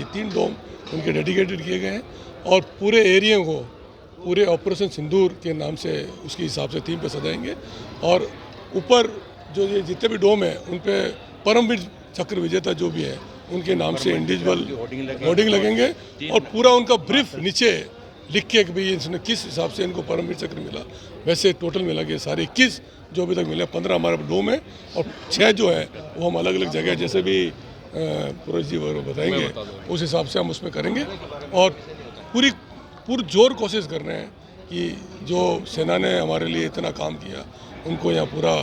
ये 3 डोम उनके डेडिकेटेड किए गए हैं और पूरे एरिया को पूरे ऑपरेशन सिंदूर के नाम से उसके हिसाब से थीम पे सजाएंगे। और ऊपर जो ये जितने भी डोम हैं उन पे परमवीर चक्र विजेता जो भी है उनके नाम से इंडिविजुअल होर्डिंग लगेंगे और पूरा उनका ब्रीफ नीचे लिख के कि भाई इसने किस हिसाब से इनको परमवीर चक्र मिला। वैसे टोटल मिला के सारे 21 जो अभी तक मिले, 15 हमारे डोम है और 6 जो है वो हम अलग अलग जगह जैसे भी पुरोहित जी वगैरह बताएंगे उस हिसाब से हम उसमें करेंगे। और पुरजोर कोशिश कर रहे हैं कि जो सेना ने हमारे लिए इतना काम किया उनको यहाँ पूरा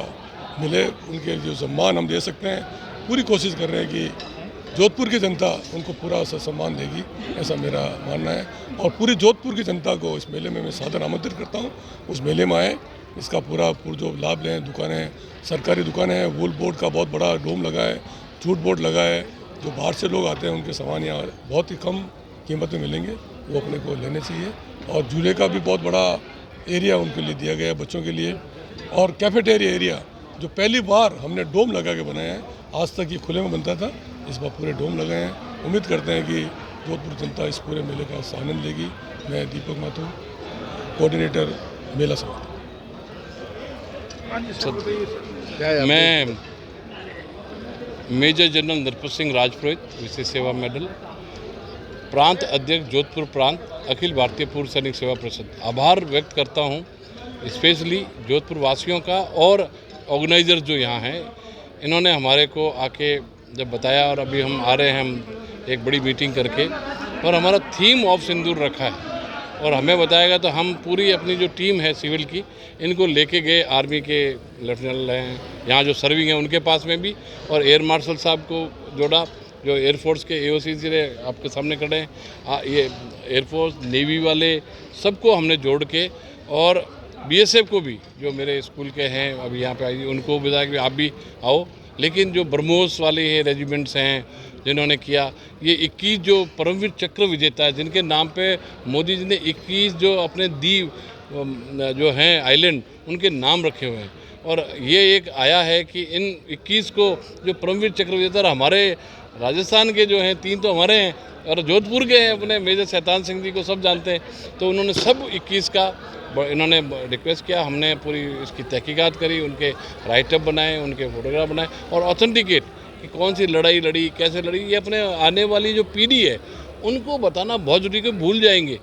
मिले, उनके जो सम्मान हम दे सकते हैं पूरी कोशिश कर रहे हैं कि जोधपुर की जनता उनको पूरा सम्मान देगी, ऐसा मेरा मानना है। और पूरी जोधपुर की जनता को इस मेले में मैं सादर आमंत्रित करता हूँ, उस मेले में आए, इसका पूरा जो लाभ लें। दुकानें, सरकारी दुकानें हैं, वूल बोर्ड का बहुत बड़ा डोम लगा है, जूट बोर्ड लगा है, जो बाहर से लोग आते हैं उनके सामान यहाँ बहुत ही कम कीमत में मिलेंगे, वो अपने को लेने चाहिए। और झूले का भी बहुत बड़ा एरिया उनके लिए दिया गया है बच्चों के लिए। और कैफेटेरिया एरिया जो पहली बार हमने डोम लगा के बनाया है, आज तक ये खुले में बनता था, इस बार पूरे डोम लगाए हैं। उम्मीद करते हैं कि जोधपुर जनता इस पूरे मेले का आनंद लेगी। मैं दीपक माथुर, कोऑर्डिनेटर मेला समिति। मैं मेजर जनरल नरपत सिंह राजपुरोहित, विशेष सेवा मेडल, प्रांत अध्यक्ष जोधपुर प्रांत, अखिल भारतीय पूर्व सैनिक सेवा परिषद। आभार व्यक्त करता हूँ स्पेशली जोधपुर वासियों का और ऑर्गेनाइजर जो यहाँ हैं, इन्होंने हमारे को आके जब बताया और अभी हम आ रहे हैं, हम एक बड़ी मीटिंग करके, और हमारा थीम ऑफ सिंदूर रखा है और हमें बताएगा तो हम पूरी अपनी जो टीम है सिविल की, इनको लेके गए। आर्मी के लेफ्टिनेंट हैं यहाँ जो सर्विंग है उनके पास में भी, और एयर मार्शल साहब को जोड़ा जो एयरफोर्स के AOC से आपके सामने खड़े हैं, ये एयरफोर्स नेवी वाले सबको हमने जोड़ के, और BSF को भी जो मेरे स्कूल के हैं अभी यहाँ पे आई, उनको बताया कि आप भी आओ। लेकिन जो ब्रह्मोस वाले हैं रेजिमेंट्स हैं जिन्होंने किया, ये 21 जो परमवीर चक्र विजेता है जिनके नाम पे मोदी जी ने 21 जो अपने द्वीप जो हैं आइलैंड उनके नाम रखे हुए हैं। और ये एक आया है कि इन 21 को जो परमवीर चक्र विजेता हमारे राजस्थान के जो हैं 3 तो हमारे हैं और जोधपुर के हैं अपने मेजर शैतान सिंह जी को सब जानते हैं, तो उन्होंने सब 21 का इन्होंने रिक्वेस्ट किया। हमने पूरी इसकी तहकीकात करी, उनके राइटअप बनाए, उनके फोटोग्राफ बनाए और ऑथेंटिकेट कि कौन सी लड़ाई लड़ी, कैसे लड़ी। ये अपने आने वाली जो पीढ़ी है उनको बताना बहुत जरूरी, को भूल जाएंगे,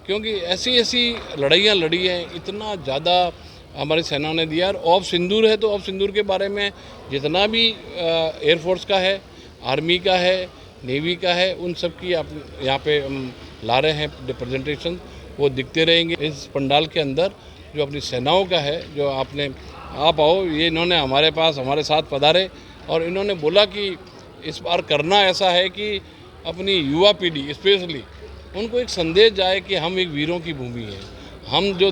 क्योंकि ऐसी ऐसी लड़ाइयाँ लड़ी हैं, इतना ज़्यादा हमारी सेनाओं ने दिया। और ऑफ सिंदूर है तो ऑफ सिंदूर के बारे में जितना भी एयरफोर्स का है, आर्मी का है, नेवी का है, उन सब की आप यहाँ पे हम ला रहे हैं रिप्रेजेंटेशन, वो दिखते रहेंगे इस पंडाल के अंदर। जो अपनी सेनाओं का है, जो आप आओ, ये इन्होंने हमारे पास हमारे साथ पधारे और इन्होंने बोला कि इस बार करना ऐसा है कि अपनी युवा पीढ़ी स्पेशली उनको एक संदेश जाए कि हम एक वीरों की भूमि है। हम जो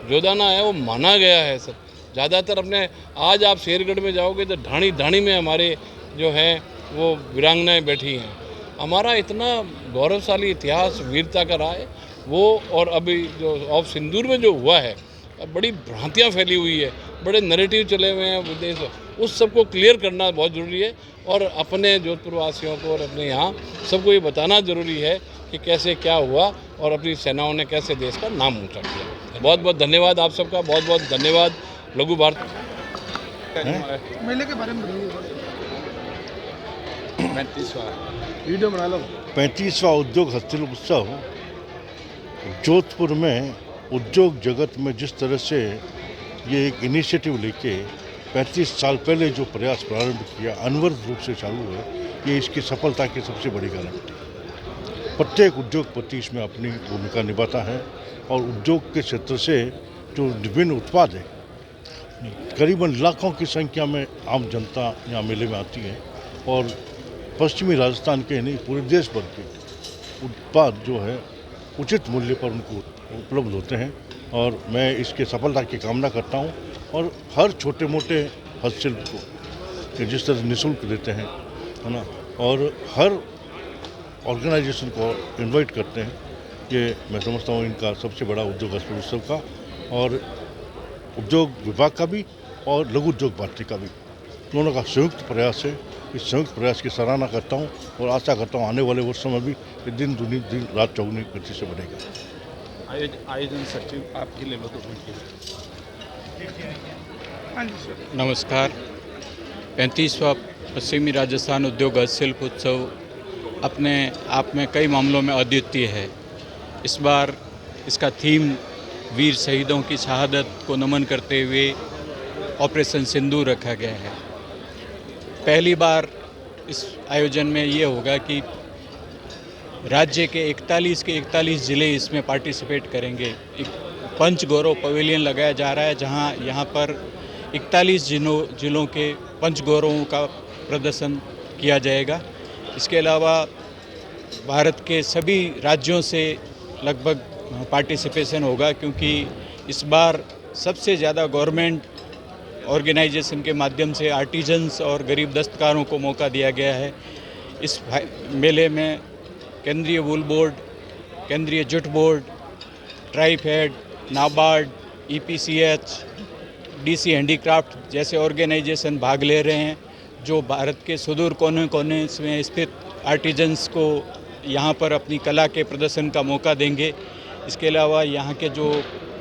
जोधाना है वो माना गया है सर। ज़्यादातर अपने आज आप शेरगढ़ में जाओगे तो ढाणी ढाणी में हमारे जो हैं वो वीरांगनाएँ बैठी हैं। हमारा इतना गौरवशाली इतिहास वीरता का रहा है वो। और अभी जो ऑफ सिंदूर में जो हुआ है, बड़ी भ्रांतियाँ फैली हुई है, बड़े नैरेटिव चले हुए हैं विदेश, उस सबको क्लियर करना बहुत ज़रूरी है। और अपने जोधपुर वासियों को और अपने यहाँ सबको ये बताना ज़रूरी है कि कैसे क्या हुआ और अपनी सेनाओं ने कैसे देश का नाम ऊँचा किया। बहुत बहुत धन्यवाद आप सबका, बहुत बहुत धन्यवाद। लघु भारत मेले के बारे में 35वां उद्योग हस्तशिल्प उत्सव जोधपुर में उद्योग जगत में जिस तरह से ये एक इनिशिएटिव लेके 35 साल पहले जो प्रयास प्रारंभ किया, अनवरत रूप से चालू है, ये इसकी सफलता की सबसे बड़ी गारंटी। प्रत्येक उद्योगपति इसमें अपनी भूमिका निभाता है और उद्योग के क्षेत्र से जो विभिन्न उत्पाद है, करीबन लाखों की संख्या में आम जनता यहाँ मेले में आती है और पश्चिमी राजस्थान के नहीं पूरे देश भर के उत्पाद जो है उचित मूल्य पर उनको उपलब्ध होते हैं। और मैं इसके सफलता की कामना करता हूँ और हर छोटे मोटे हस्तशिल्प को जिस तरह निःशुल्क देते हैं, है ना, और हर ऑर्गेनाइजेशन को इनवाइट करते हैं, ये मैं समझता हूँ इनका सबसे बड़ा उद्योग हस्तशिल्प उत्सव का और उद्योग विभाग का भी और लघु उद्योग भारती का भी, दोनों का संयुक्त प्रयास है। इस संयुक्त प्रयास की सराहना करता हूँ और आशा करता हूँ आने वाले वर्षों में भी ये दिन रात चौगुनी गति से बढ़ेगा। आयोजन सचिव आप ही ले लो 2 मिनट। हाँ जी सर। नमस्कार। 35वां पश्चिमी राजस्थान उद्योग हस्तशिल्प उत्सव अपने आप में कई मामलों में अद्वितीय है। इस बार इसका थीम वीर शहीदों की शहादत को नमन करते हुए ऑपरेशन सिंदूर रखा गया है। पहली बार इस आयोजन में ये होगा कि राज्य के 41 ज़िले इसमें पार्टिसिपेट करेंगे। एक पंच गौरव पवेलियन लगाया जा रहा है जहां यहाँ पर 41 जिलों के पंच गौरवों का प्रदर्शन किया जाएगा। इसके अलावा भारत के सभी राज्यों से लगभग पार्टिसिपेशन होगा, क्योंकि इस बार सबसे ज़्यादा गवर्नमेंट ऑर्गेनाइजेशन के माध्यम से आर्टिजन्स और गरीब दस्तकारों को मौका दिया गया है। इस मेले में केंद्रीय वूल बोर्ड, केंद्रीय jute board, TRIFED, NABARD, EPCH, DC handicraft जैसे ऑर्गेनाइजेशन भाग ले रहे हैं, जो भारत के सुदूर कोने में स्थित आर्टिजन्स को यहाँ पर अपनी कला के प्रदर्शन का मौका देंगे। इसके अलावा यहाँ के जो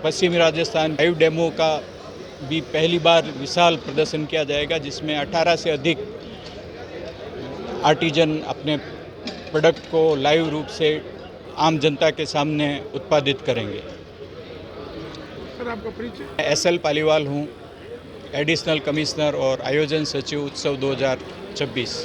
पश्चिमी राजस्थान लाइव डेमो का भी पहली बार विशाल प्रदर्शन किया जाएगा, जिसमें 18 से अधिक आर्टिजन अपने प्रोडक्ट को लाइव रूप से आम जनता के सामने उत्पादित करेंगे। सर आपका परिचय? SL पालीवाल हूँ, एडिशनल कमिश्नर और आयोजन सचिव उत्सव 2026।